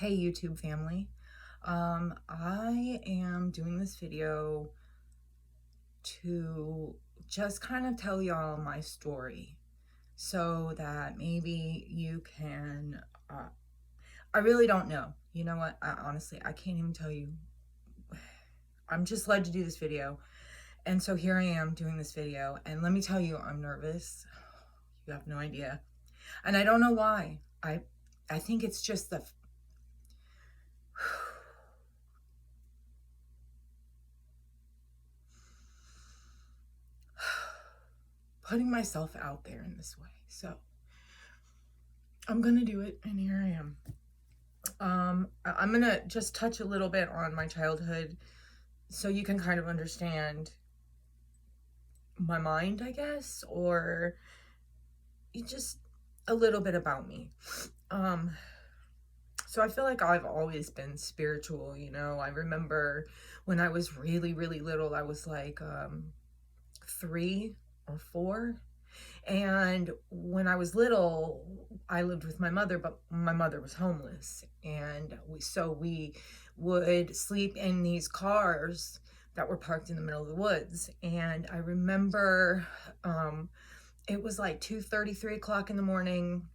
Hey YouTube family. I am doing this video to just kind of tell y'all my story so that maybe you can, I really don't know. You know what? Honestly, I can't even tell you. I'm just led to do this video. And so here I am doing this video. And let me tell you, I'm nervous. You have no idea. And I don't know why. I think it's just the putting myself out there in this way. So I'm gonna do it, and here I am. I'm gonna just touch a little bit on my childhood so you can kind of understand my mind, I guess, or just a little bit about me. So I feel like I've always been spiritual, you know. I remember when I was really, really little, I was like 3 or 4. And when I was little, I lived with my mother, but my mother was homeless. And we would sleep in these cars that were parked in the middle of the woods. And I remember it was like 2:30, 3 o'clock in the morning.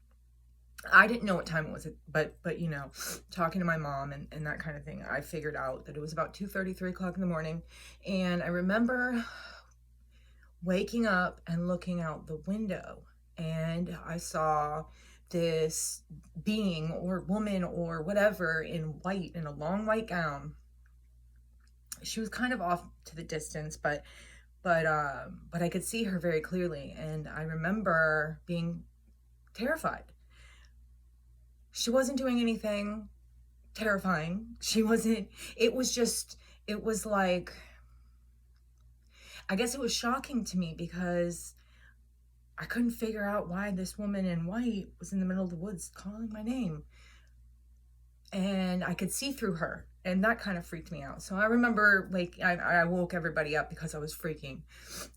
I didn't know what time it was, but you know, talking to my mom and that kind of thing, I figured out that it was about 2:30, 3 o'clock in the morning. And I remember waking up and looking out the window, and I saw this being or woman or whatever in white, in a long white gown. She was kind of off to the distance, but I could see her very clearly, and I remember being terrified. She wasn't doing anything terrifying. She wasn't, it was just, it was like, I guess it was shocking to me because I couldn't figure out why this woman in white was in the middle of the woods calling my name. And I could see through her, and that kind of freaked me out. So I remember, like, I woke everybody up because I was freaking.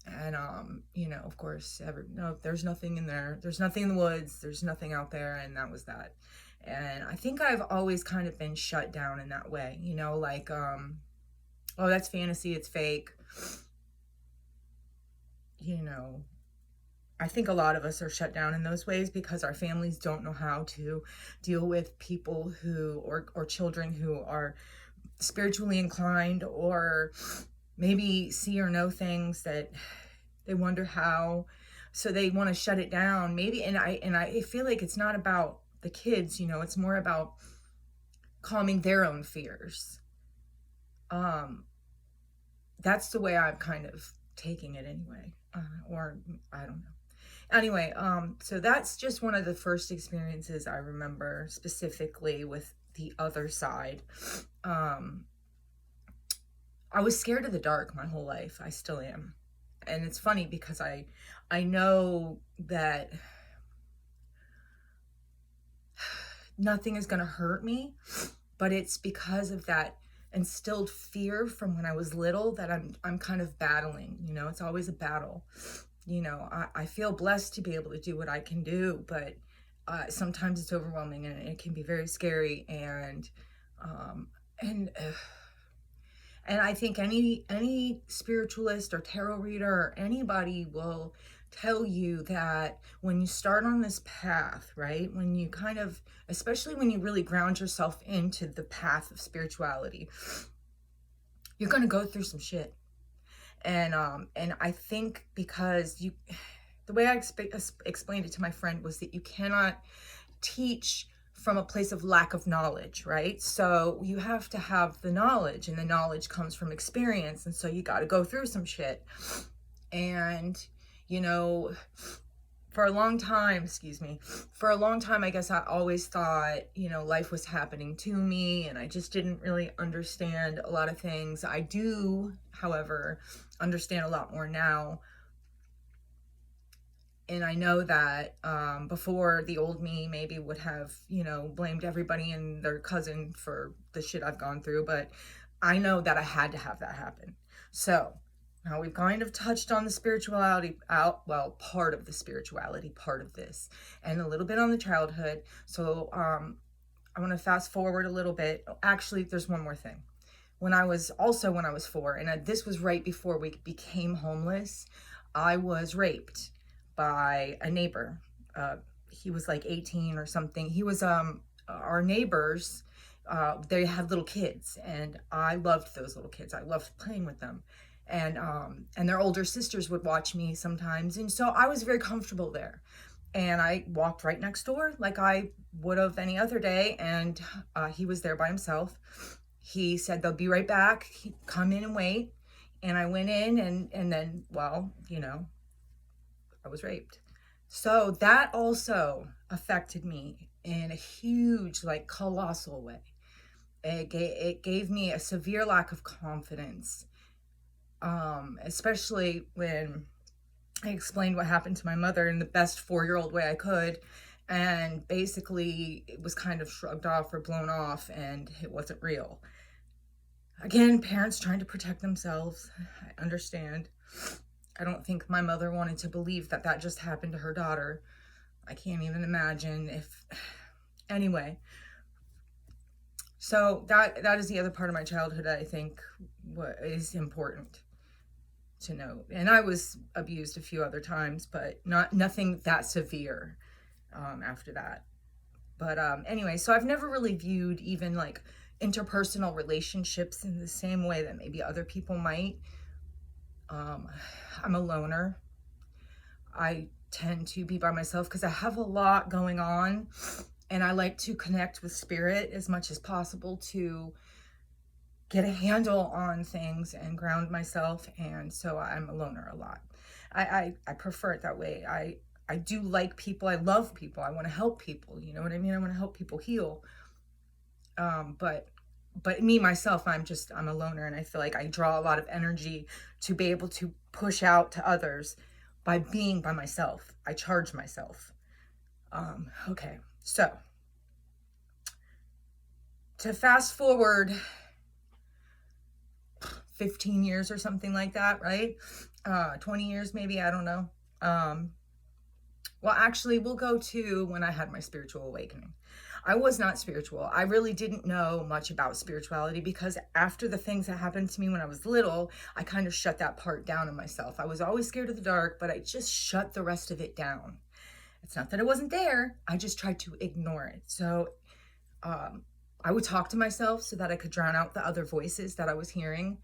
And, you know, of course, no, there's nothing in there. There's nothing in the woods. There's nothing out there. And that was that. And I think I've always kind of been shut down in that way, you know, like, oh, that's fantasy. It's fake. You know, I think a lot of us are shut down in those ways because our families don't know how to deal with people who, or children who are spiritually inclined, or maybe see or know things that they wonder how, so they want to shut it down maybe. And I feel like it's not about the kids, you know, it's more about calming their own fears. That's the way I'm kind of taking it anyway, or I don't know. Anyway, so that's just one of the first experiences I remember specifically with the other side. I was scared of the dark my whole life. I still am. And it's funny because I know that nothing is going to hurt me, but it's because of that instilled fear from when I was little that I'm kind of battling, you know. It's always a battle. You know, I feel blessed to be able to do what I can do, but sometimes it's overwhelming and it can be very scary. And I think any spiritualist or tarot reader or anybody will tell you that when you start on this path, right, when you kind of, especially when you really ground yourself into the path of spirituality, you're going to go through some shit. And I think because the way I explained it to my friend was that you cannot teach from a place of lack of knowledge, right? So you have to have the knowledge, and the knowledge comes from experience. And so you got to go through some shit. And, you know, for a long time, I guess I always thought, you know, life was happening to me, and I just didn't really understand a lot of things. I do, however, understand a lot more now. And I know that before, the old me maybe would have, you know, blamed everybody and their cousin for the shit I've gone through, but I know that I had to have that happen. So now we've kind of touched on the spirituality, well, part of the spirituality, part of this, and a little bit on the childhood. So I want to fast forward a little bit. Actually, there's one more thing. When I was 4, and this was right before we became homeless, I was raped by a neighbor. He was like 18 or something. He was our neighbors. They had little kids, and I loved those little kids. I loved playing with them, and their older sisters would watch me sometimes, and so I was very comfortable there. And I walked right next door like I would have any other day, and he was there by himself. He said they'll be right back. Come in and wait. And I went in, and then, well, I was raped. So that also affected me in a huge, like, colossal way. It gave me a severe lack of confidence, especially when I explained what happened to my mother in the best 4-year-old way I could. And basically, it was kind of shrugged off or blown off, and it wasn't real. Again, parents trying to protect themselves. I understand. I don't think my mother wanted to believe that that just happened to her daughter. I can't even imagine if... Anyway, so that is the other part of my childhood I think what is important to note. And I was abused a few other times, but nothing that severe after that. But anyway, so I've never really viewed even like interpersonal relationships in the same way that maybe other people might. I'm a loner. I tend to be by myself because I have a lot going on, and I like to connect with spirit as much as possible to get a handle on things and ground myself. And so I'm a loner a lot. I prefer it that way. I do like people. I love people. I want to help people. You know what I mean? I want to help people heal. But me, myself, I'm a loner, and I feel like I draw a lot of energy to be able to push out to others by being by myself. I charge myself. Okay. So to fast forward 15 years or something like that, right? 20 years, maybe, I don't know. Well, actually, we'll go to when I had my spiritual awakening. I was not spiritual. I really didn't know much about spirituality because after the things that happened to me when I was little, I kind of shut that part down in myself. I was always scared of the dark, but I just shut the rest of it down. It's not that it wasn't there. I just tried to ignore it. So I would talk to myself so that I could drown out the other voices that I was hearing.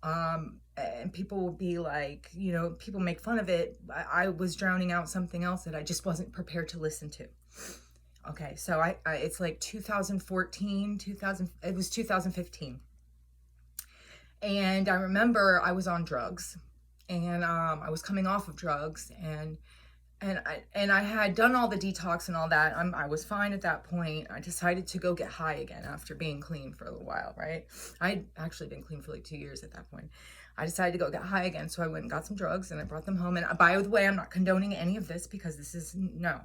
And people would be like, people make fun of it. I was drowning out something else that I just wasn't prepared to listen to. Okay, so I it's like 2014, it was 2015. And I remember I was on drugs, and I was coming off of drugs, and I had done all the detox and all that. I was fine at that point. I decided to go get high again after being clean for a little while, right? I'd actually been clean for like 2 years at that point. I decided to go get high again, so I went and got some drugs, and I brought them home. And by the way, I'm not condoning any of this because this is, no,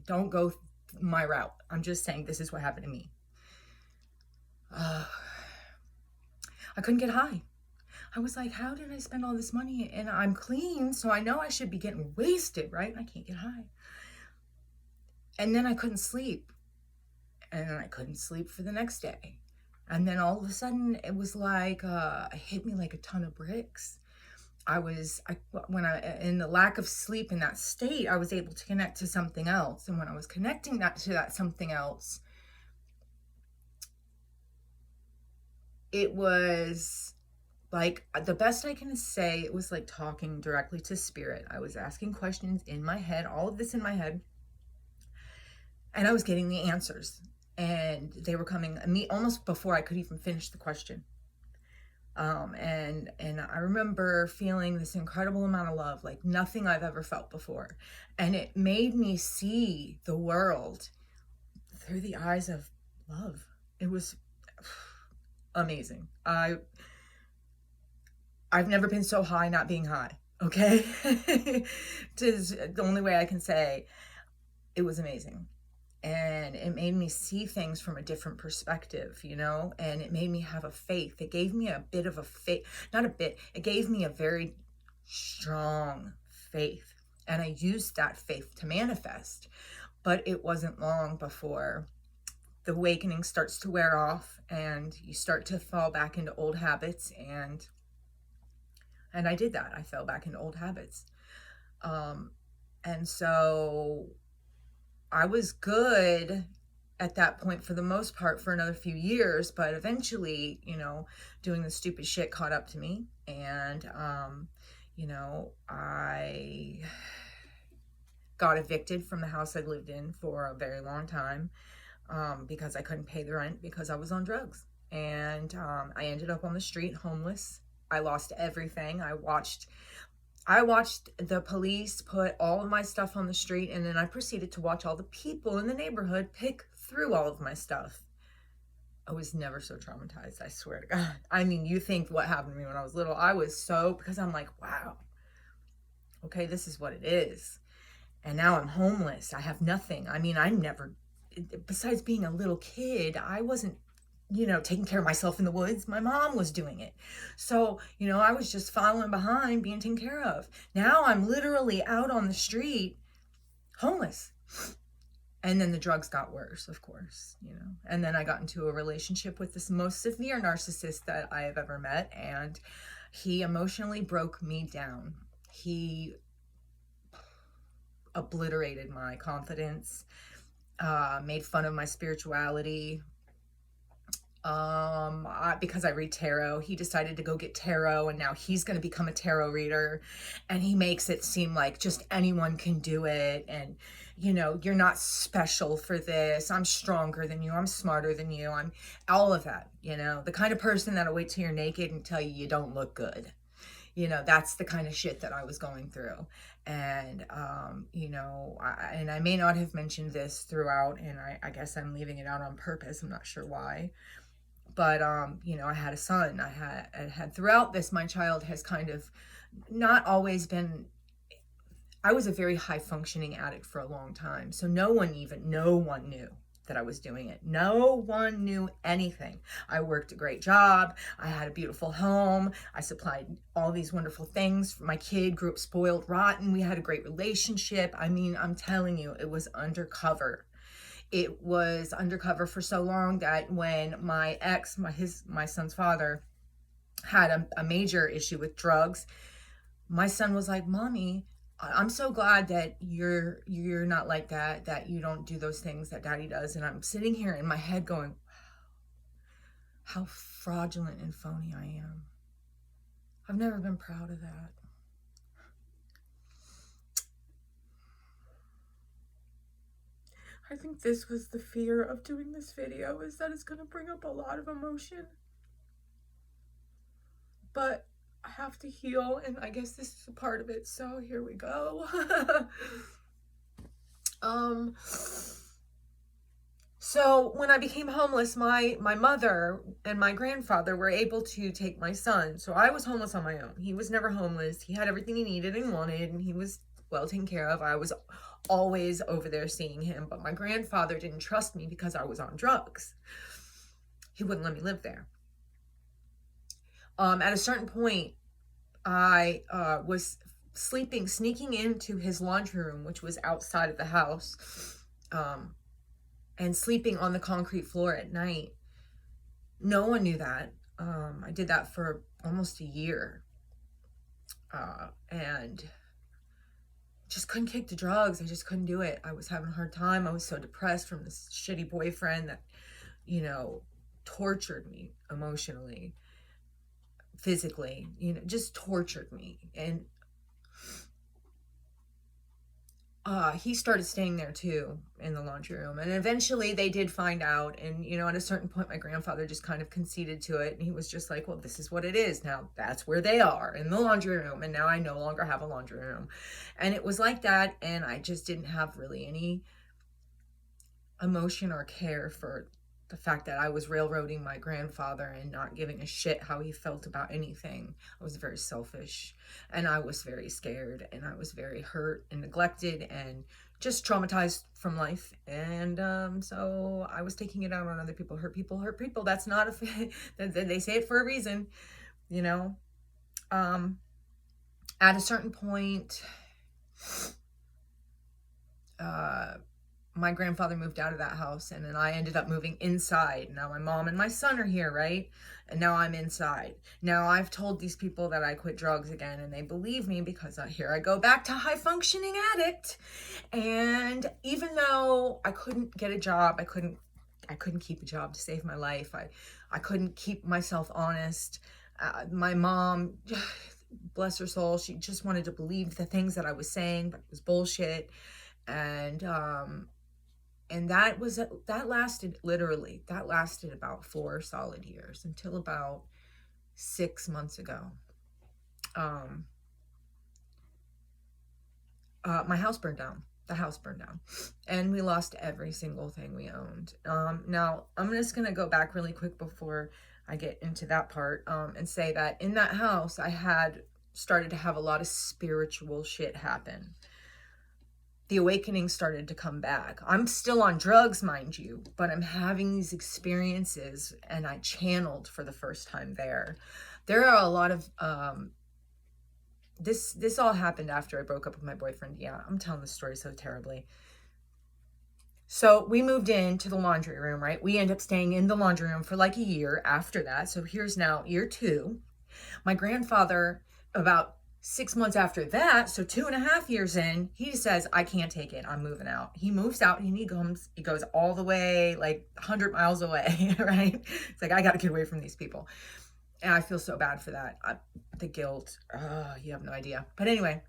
don't go my route. I'm just saying this is what happened to me. I couldn't get high. I was like, how did I spend all this money? And I'm clean, so I know I should be getting wasted, right? I can't get high. And then I couldn't sleep. And then I couldn't sleep for the next day. And then all of a sudden, it was like, it hit me like a ton of bricks. In the lack of sleep in that state, I was able to connect to something else. And when I was connecting to that something else, it was like, the best I can say, it was like talking directly to spirit. I was asking questions in my head, all of this in my head, and I was getting the answers. And they were coming almost before I could even finish the question. And I remember feeling this incredible amount of love, like nothing I've ever felt before. And it made me see the world through the eyes of love. It was amazing. I've never been so high not being high, okay? Is the only way I can say. It was amazing. And it made me see things from a different perspective, and it made me have a faith. It gave me a bit of a faith, not a bit, it gave me a very strong faith. And I used that faith to manifest. But it wasn't long before the awakening starts to wear off and you start to fall back into old habits. And I did that. I fell back into old habits. Um, and so I was good at that point for the most part for another few years, but eventually, doing the stupid shit caught up to me. And, I got evicted from the house I lived in for a very long time, because I couldn't pay the rent because I was on drugs. And I ended up on the street homeless. I lost everything. I watched the police put all of my stuff on the street, and then I proceeded to watch all the people in the neighborhood pick through all of my stuff. I was never so traumatized, I swear to God. I mean, you think what happened to me when I was little. I was so, because I'm like, wow, okay, this is what it is. And now I'm homeless. I have nothing. I mean, I never, besides being a little kid, I wasn't, taking care of myself in the woods. My mom was doing it. So, I was just following behind, being taken care of. Now I'm literally out on the street, homeless. And then the drugs got worse, of course, And then I got into a relationship with this most severe narcissist that I have ever met. And he emotionally broke me down. He obliterated my confidence, made fun of my spirituality. Because I read tarot, he decided to go get tarot, and now he's going to become a tarot reader, and he makes it seem like just anyone can do it, and you're not special for this. I'm stronger than you. I'm smarter than you. I'm all of that. The kind of person that'll wait till you're naked and tell you don't look good. That's the kind of shit that I was going through. And, I may not have mentioned this throughout, and I guess I'm leaving it out on purpose. I'm not sure why. But, I had a son. I had throughout this, my child has kind of not always been, I was a very high functioning addict for a long time. So no one knew that I was doing it. No one knew anything. I worked a great job. I had a beautiful home. I supplied all these wonderful things. My kid grew up spoiled rotten. We had a great relationship. I mean, I'm telling you, it was undercover. It was undercover for so long that when my ex, my son's father, had a major issue with drugs, my son was like, "Mommy, I'm so glad that you're not like that you don't do those things that Daddy does." And I'm sitting here in my head going, how fraudulent and phony I am. I've never been proud of that. I think this was the fear of doing this video, is that it's going to bring up a lot of emotion. But I have to heal, and I guess this is a part of it, so here we go. So when I became homeless, my mother and my grandfather were able to take my son. So I was homeless on my own. He was never homeless. He had everything he needed and wanted, and he was well taken care of. I was always over there seeing him, but my grandfather didn't trust me because I was on drugs. He wouldn't let me live there. At a certain point, I was sneaking into his laundry room, which was outside of the house, and sleeping on the concrete floor at night. No one knew that. I did that for almost a year, and just couldn't kick the drugs. I just couldn't do it. I was having a hard time. I was so depressed from this shitty boyfriend that, tortured me emotionally, physically, just tortured me. And he started staying there too, in the laundry room. And eventually they did find out. And, at a certain point, my grandfather just kind of conceded to it. And he was just like, well, this is what it is. Now that's where they are, in the laundry room. And now I no longer have a laundry room. And it was like that. And I just didn't have really any emotion or care for the fact that I was railroading my grandfather and not giving a shit how he felt about anything. I was very selfish, and I was very scared, and I was very hurt and neglected and just traumatized from life. And so I was taking it out on other people. Hurt people hurt people. That's not they say it for a reason, At a certain point, my grandfather moved out of that house, and then I ended up moving inside. Now my mom and my son are here, right? And now I'm inside. Now I've told these people that I quit drugs again, and they believe me because here I go back to high functioning addict. And even though I couldn't get a job, I couldn't keep a job to save my life. I couldn't keep myself honest. My mom, bless her soul, she just wanted to believe the things that I was saying, but it was bullshit. And that lasted about 4 solid years until about 6 months ago. My house burned down. The house burned down, and we lost every single thing we owned. Now I'm just gonna go back really quick before I get into that part, and say that in that house I had started to have a lot of spiritual shit happen. The awakening started to come back. I'm still on drugs, mind you, but I'm having these experiences, and I channeled for the first time there. There are a lot of this all happened after I broke up with my boyfriend. Yeah, I'm telling the story so terribly. So we moved into the laundry room, right? We ended up staying in the laundry room for like a year after that. So here's now year 2. My grandfather, about 6 months after that, so 2.5 years in, he says, I can't take it. I'm moving out. He moves out, and he goes all the way, like 100 miles away, right? It's like, I got to get away from these people. And I feel so bad for that. The guilt, you have no idea. But anyway,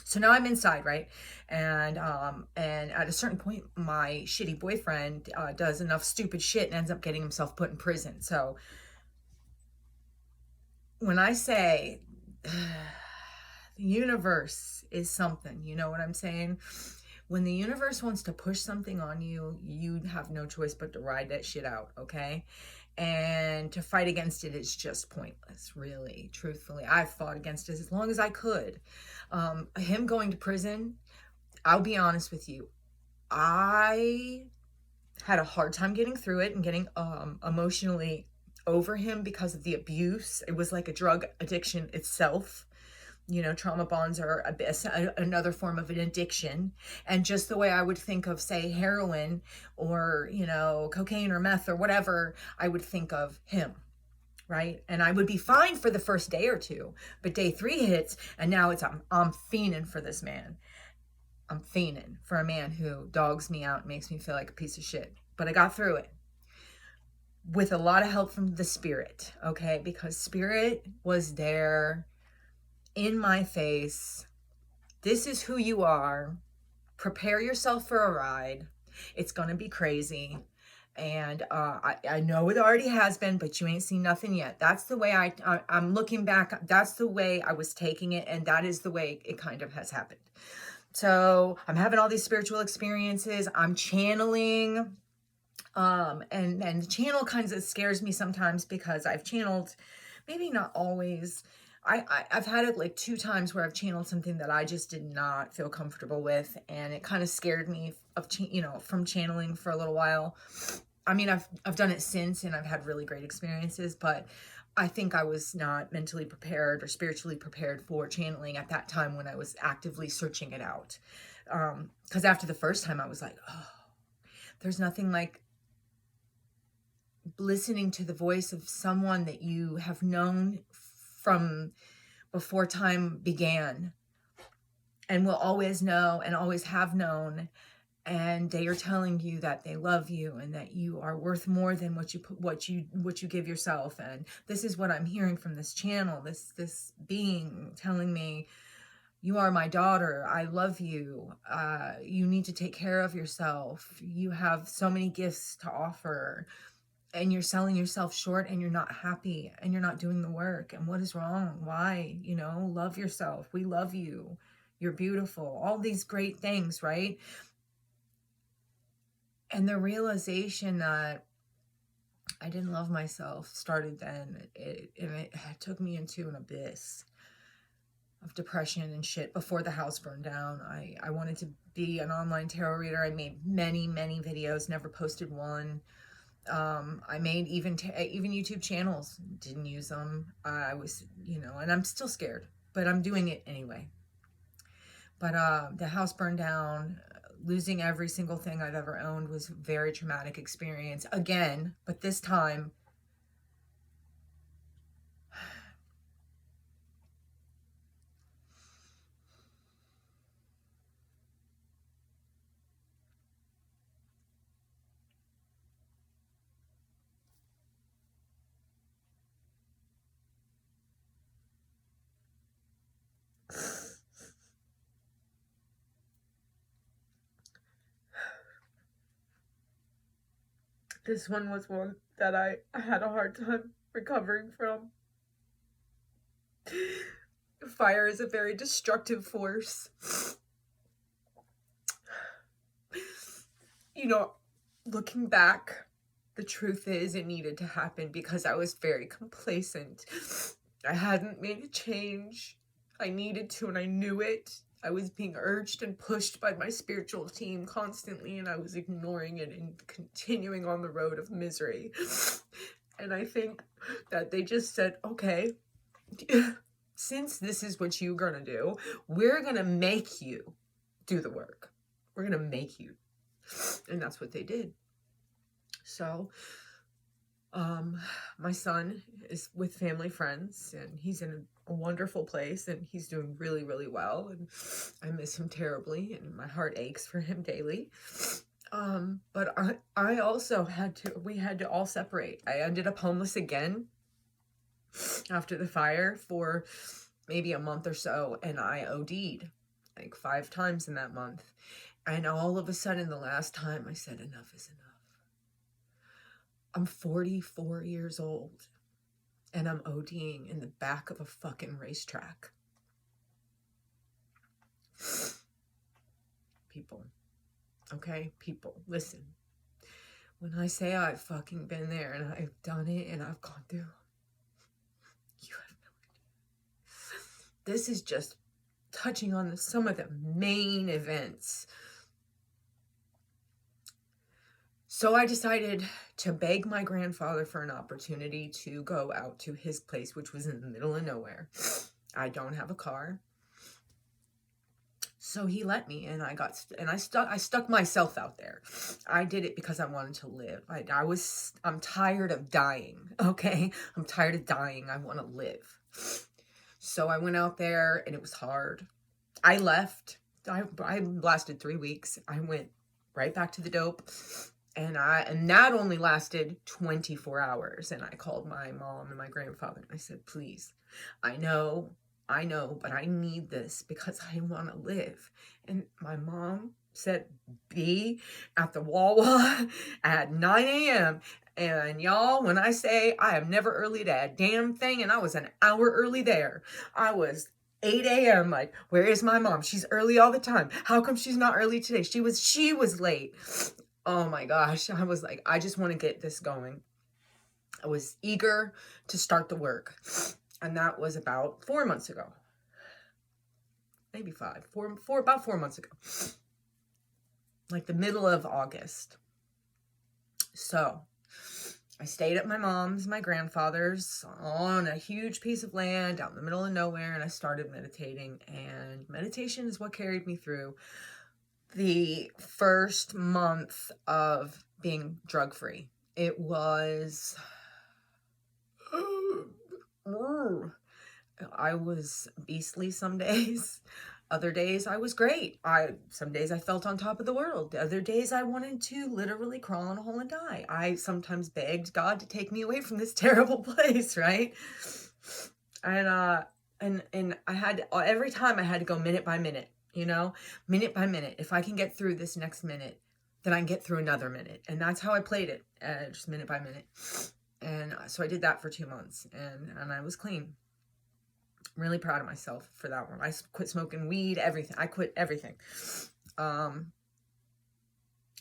so now I'm inside, right? And at a certain point, my shitty boyfriend does enough stupid shit and ends up getting himself put in prison. So when I say the universe is something, you know what I'm saying? When the universe wants to push something on you, you have no choice but to ride that shit out, okay? And to fight against it is just pointless, really, truthfully. I fought against it as long as I could. Him going to prison, I'll be honest with you, I had a hard time getting through it and getting emotionally over him because of the abuse. It was like a drug addiction itself. You know, trauma bonds are another form of an addiction. And just the way I would think of, say, heroin or, you know, cocaine or meth or whatever, I would think of him, right? And I would be fine for the first day or two. But day 3 hits, and now I'm fiending for this man. I'm fiending for a man who dogs me out and makes me feel like a piece of shit. But I got through it with a lot of help from the spirit, okay? Because spirit was there in my face. This is who you are. Prepare yourself for a ride. It's gonna be crazy. And I know it already has been, but you ain't seen nothing yet. That's the way I'm looking back. That's the way I was taking it, and that is the way it kind of has happened. So I'm having all these spiritual experiences. I'm channeling, and the channel kind of scares me sometimes because I've channeled, maybe not always. I've had it like 2 times where I've channeled something that I just did not feel comfortable with, and it kind of scared me from channeling for a little while. I mean, I've done it since, and I've had really great experiences, but I think I was not mentally prepared or spiritually prepared for channeling at that time when I was actively searching it out. Because after the first time, I was like, oh, there's nothing like listening to the voice of someone that you have known from before time began and will always know and always have known, and they are telling you that they love you and that you are worth more than what you give yourself. And this is what I'm hearing from this channel, this being telling me, you are my daughter, I love you, you need to take care of yourself, you have so many gifts to offer, and you're selling yourself short, and you're not happy, and you're not doing the work. And what is wrong? Why? You know, love yourself. We love you. You're beautiful. All these great things, right? And the realization that I didn't love myself started then. It took me into an abyss of depression and shit before the house burned down. I wanted to be an online tarot reader. I made many, many videos, never posted one. I made even YouTube channels, didn't use them. I was, and I'm still scared, but I'm doing it anyway. But the house burned down. Losing every single thing I've ever owned was a very traumatic experience again, but this time this one was one that I had a hard time recovering from. Fire is a very destructive force. You know, looking back, the truth is it needed to happen because I was very complacent. I hadn't made a change. I needed to, and I knew it. I was being urged and pushed by my spiritual team constantly, and I was ignoring it and continuing on the road of misery. And I think that they just said, okay, since this is what you're gonna do, we're gonna make you do the work. We're gonna make you. And that's what they did. So, my son is with family friends, and he's in a wonderful place, and he's doing really, really well, and I miss him terribly, and my heart aches for him daily. But I also we had to all separate. I ended up homeless again after the fire for maybe a month or so, and I OD'd like 5 times in that month. And all of a sudden, the last time I said, enough is enough. I'm 44 years old, and I'm ODing in the back of a fucking racetrack. People, okay? People, listen. When I say I've fucking been there, and I've done it, and I've gone through, you have no idea. This is just touching on some of the main events. So I decided to beg my grandfather for an opportunity to go out to his place, which was in the middle of nowhere. I don't have a car. So he let me, and I stuck myself out there. I did it because I wanted to live. I'm tired of dying, okay? I'm tired of dying. I want to live. So I went out there, and it was hard. I left. I lasted 3 weeks. I went right back to the dope. And that only lasted 24 hours. And I called my mom and my grandfather, and I said, please, I know, but I need this because I want to live. And my mom said, be at the Wawa at 9 a.m. And y'all, when I say I have never earlyed a damn thing, and I was an hour early there, I was 8 a.m. like, where is my mom? She's early all the time. How come she's not early today? She was late. Oh my gosh. I was like, I just want to get this going. I was eager to start the work. And that was about 4 months ago. Maybe 5. About 4 months ago. Like the middle of August. So I stayed at my mom's, my grandfather's, on a huge piece of land out in the middle of nowhere, and I started meditating. And meditation is what carried me through the first month of being drug-free. It was, I was beastly some days. Other days I was great. Some days I felt on top of the world. Other days I wanted to literally crawl in a hole and die. I sometimes begged God to take me away from this terrible place, right? And I had, every time I had to go minute by minute. You know, minute by minute. If I can get through this next minute, then I can get through another minute. And that's how I played it, just minute by minute. And so I did that for 2 months, and I was clean. I'm really proud of myself for that one. I quit smoking weed, everything. I quit everything. I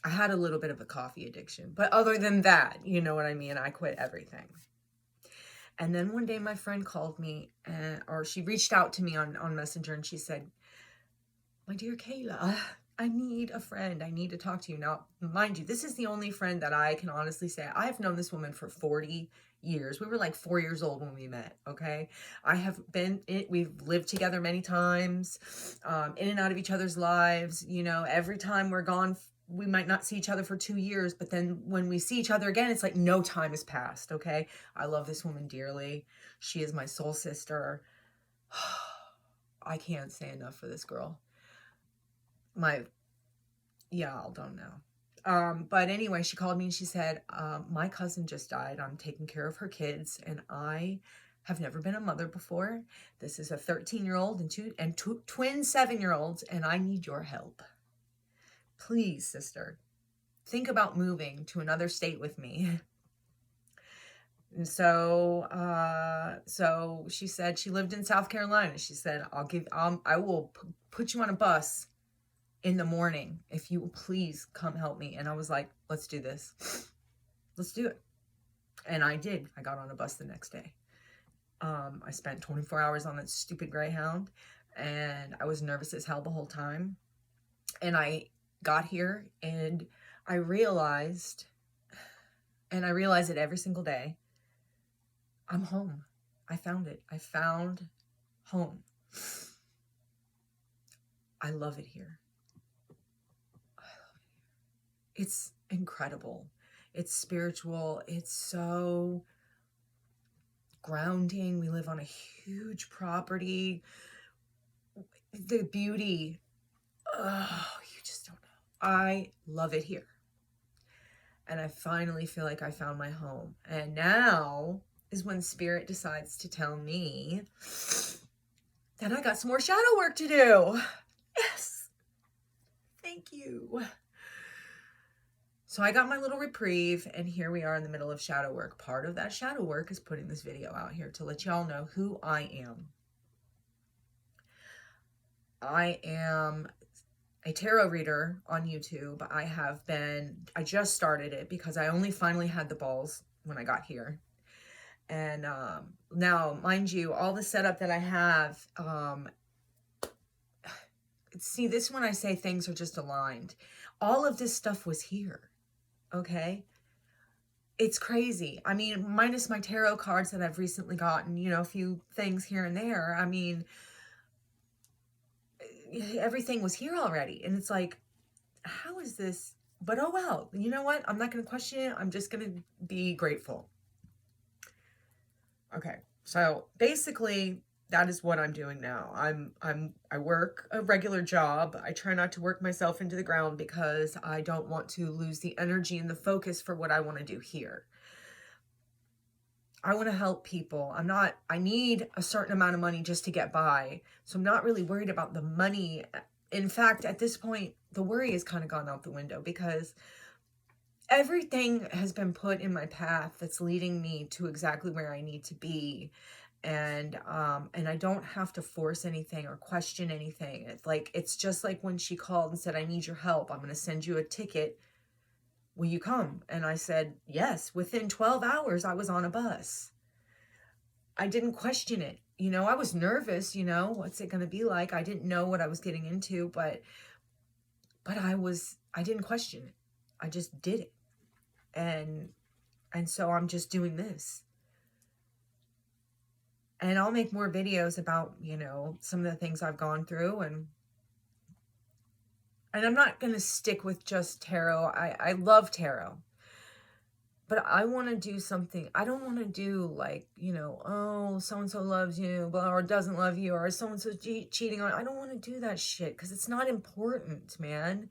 had a little bit of a coffee addiction, but other than that, you know what I mean? I quit everything. And then one day my friend called me, or she reached out to me on Messenger, and she said, my dear Kayla, I need a friend. I need to talk to you. Now, mind you, this is the only friend that I can honestly say. I've known this woman for 40 years. We were like 4 years old when we met, okay? We've lived together many times, in and out of each other's lives. You know, every time we're gone, we might not see each other for 2 years, but then when we see each other again, it's like no time has passed, okay? I love this woman dearly. She is my soul sister. I can't say enough for this girl. Y'all don't know. But anyway, she called me and she said, my cousin just died. I'm taking care of her kids, and I have never been a mother before. This is a 13-year-old and two twin 7-year-olds, and I need your help. Please, sister, think about moving to another state with me. And so she said she lived in South Carolina. She said, I will put you on a bus in the morning if you will please come help me. And I was like, let's do this. Let's do it. And I did. I got on a bus the next day. I spent 24 hours on that stupid Greyhound, and I was nervous as hell the whole time. And I got here, and I realized it every single day, I'm home. I found it. I found home. I love it here. It's incredible. It's spiritual. It's so grounding. We live on a huge property. The beauty, you just don't know. I love it here. And I finally feel like I found my home. And now is when Spirit decides to tell me that I got some more shadow work to do. Yes. Thank you. So I got my little reprieve, and here we are in the middle of shadow work. Part of that shadow work is putting this video out here to let y'all know who I am. I am a tarot reader on YouTube. I just started it because I only finally had the balls when I got here. And now, mind you, all the setup that I have, see, this when I say things are just aligned. All of this stuff was here. Okay, it's crazy. I mean, minus my tarot cards that I've recently gotten, you know, a few things here and there. I mean, everything was here already. And it's like, how is this? But oh well, you know what? I'm not going to question it. I'm just going to be grateful. Okay, so basically, that is what I'm doing now. I work a regular job. I try not to work myself into the ground because I don't want to lose the energy and the focus for what I want to do here. I want to help people. I need a certain amount of money just to get by. So I'm not really worried about the money. In fact, at this point, the worry has kind of gone out the window because everything has been put in my path that's leading me to exactly where I need to be. And I don't have to force anything or question anything. It's just like when she called and said, I need your help. I'm going to send you a ticket. Will you come? And I said, yes. Within 12 hours, I was on a bus. I didn't question it. You know, I was nervous, you know, what's it going to be like? I didn't know what I was getting into, but I didn't question it. I just did it. And so I'm just doing this. And I'll make more videos about, you know, some of the things I've gone through. And I'm not going to stick with just tarot. I love tarot. But I want to do something. I don't want to do like, you know, oh, so-and-so loves you or doesn't love you or so-and-so cheating on. I don't want to do that shit because it's not important, man.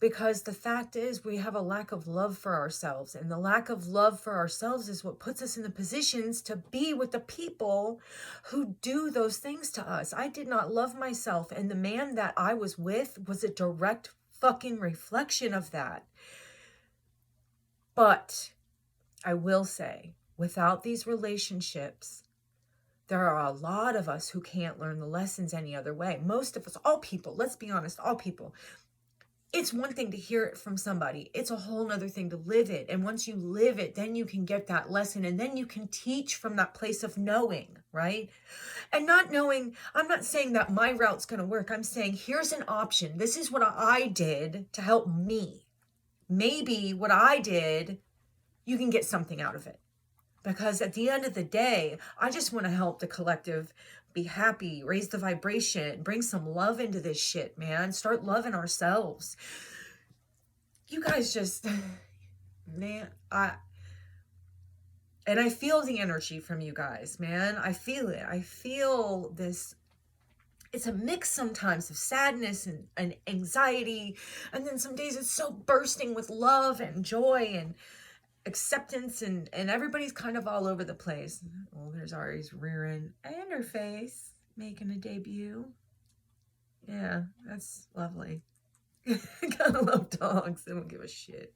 Because the fact is we have a lack of love for ourselves, and the lack of love for ourselves is what puts us in the positions to be with the people who do those things to us. I did not love myself, and the man that I was with was a direct fucking reflection of that. But I will say, without these relationships, there are a lot of us who can't learn the lessons any other way. Most of us, all people, let's be honest, all people. it's one thing to hear it from somebody. It's a whole nother thing to live it. And once you live it, then you can get that lesson, and then you can teach from that place of knowing, right? And not knowing, I'm not saying that my route's going to work. I'm saying, here's an option. This is what I did to help me. Maybe what I did, you can get something out of it. Because at the end of the day, I just want to help the collective be happy, raise the vibration, bring some love into this shit, man. Start loving ourselves. You guys just, man, and I feel the energy from you guys, man. I feel it. I feel this. It's a mix sometimes of sadness and anxiety. And then some days it's so bursting with love and joy and acceptance, and everybody's kind of all over the place. Oh, there's Ari's rear end and her face making a debut. Yeah, that's lovely. Gotta love dogs. They don't give a shit.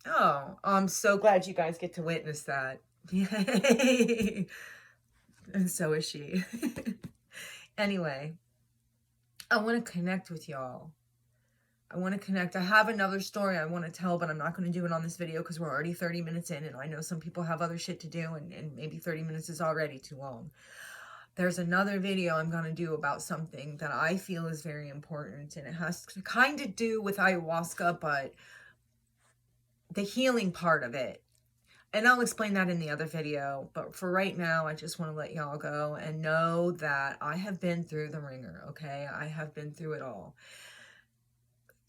Oh, I'm so glad you guys get to witness that. Yay. And so is she. Anyway, I want to connect with y'all. I want to connect. I have another story I want to tell, but I'm not going to do it on this video because we're already 30 minutes in, and I know some people have other shit to do, and maybe 30 minutes is already too long. There's another video I'm going to do about something that I feel is very important, and it has to kind of do with ayahuasca, but the healing part of it. And I'll explain that in the other video. But for right now, I just want to let y'all go and know that I have been through the ringer, okay? I have been through it all.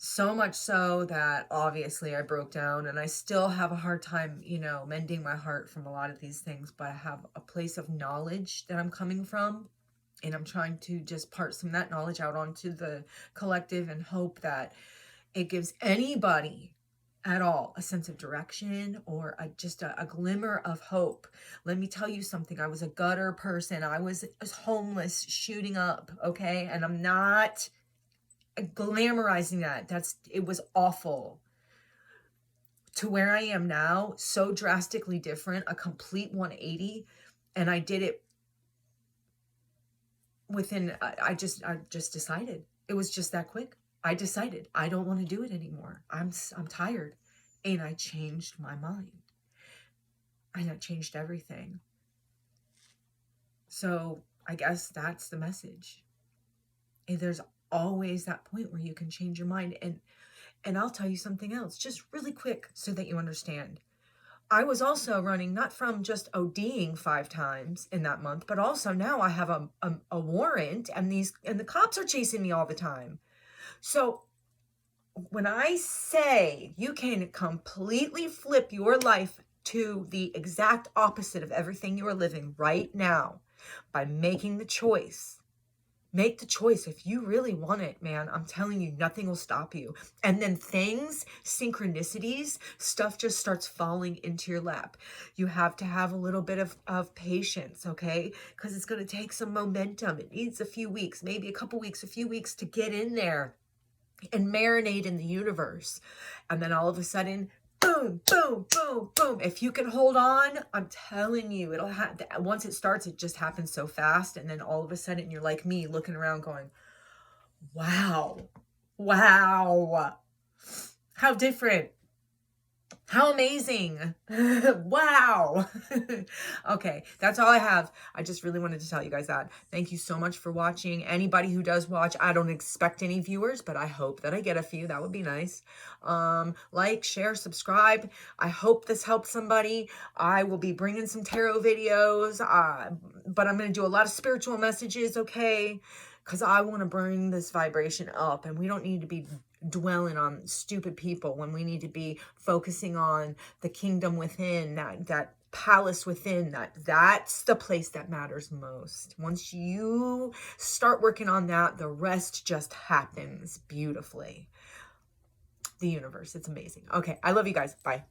So much so that obviously I broke down, and I still have a hard time, you know, mending my heart from a lot of these things. But I have a place of knowledge that I'm coming from, and I'm trying to just part some of that knowledge out onto the collective and hope that it gives anybody at all a sense of direction or just a glimmer of hope. Let me tell you something. I was a gutter person. I was homeless, shooting up, okay? And I'm not glamorizing that. It was awful. To where I am now, so drastically different, a complete 180. And I did it within, I just decided. It was just that quick. I decided I don't want to do it anymore. I'm tired. And I changed my mind. And I changed everything. So I guess that's the message. And there's always that point where you can change your mind. And I'll tell you something else, just really quick so that you understand. I was also running not from just ODing 5 times in that month, but also now I have a warrant, and the cops are chasing me all the time. So when I say you can completely flip your life to the exact opposite of everything you are living right now by making the choice. Make the choice. If you really want it, man, I'm telling you, nothing will stop you. And then things, synchronicities, stuff just starts falling into your lap. You have to have a little bit of patience, okay? Because it's going to take some momentum. It needs a few weeks, maybe a couple weeks, a few weeks to get in there and marinate in the universe. And then all of a sudden, boom, boom, boom, boom. If you can hold on, I'm telling you, it'll once it starts, it just happens so fast. And then all of a sudden you're like me, looking around going, wow, wow, how different. How amazing. Wow. Okay, that's all I have. I just really wanted to tell you guys that. Thank you so much for watching. Anybody who does watch, I don't expect any viewers, but I hope that I get a few. That would be nice. Like, share, subscribe. I hope this helps somebody. I will be bringing some tarot videos, but I'm going to do a lot of spiritual messages, okay? Because I want to bring this vibration up, and we don't need to be dwelling on stupid people when we need to be focusing on the kingdom within, that palace within. That's the place that matters most. Once you start working on that, the rest just happens beautifully. The universe, it's amazing. Okay, I love you guys. Bye.